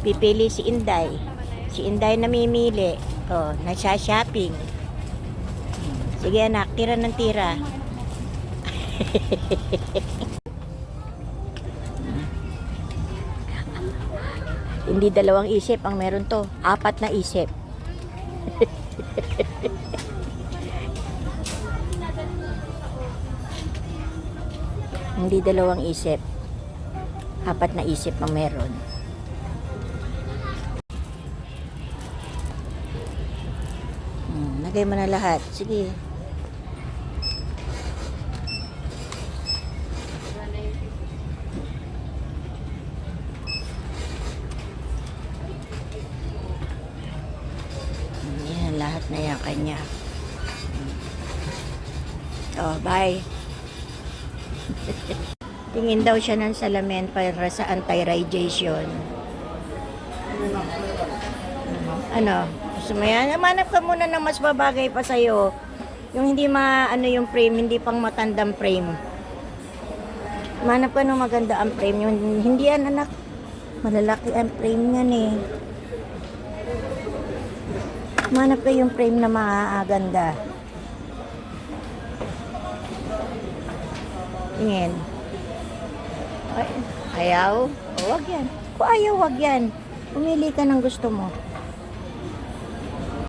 Pipili si Inday. Si Inday namimili. Oh, nagsa-shopping. Sige anak, tira ng tira. Hindi dalawang isip ang meron to. 4 na isip. Hindi dalawang isip. 4 na isip ang meron. Lagay mo na lahat. Sige. Yan, lahat na yan kanya. Oh, bye. Tingin daw siya ng salamin para sa anti-radiation. Ano? Gusto mo yan? Manap ka muna ng mas babagay pa sa'yo. Yung hindi yung frame, hindi pang matandang frame. Manap ka ng maganda ang frame. Yung hindi yan, anak. Malalaki ang frame yan eh. Manap ka yung frame na makakaganda. Tingin. Ay, ayaw? O, wag yan. Kung ayaw, wag yan. Pumili ka ng gusto mo.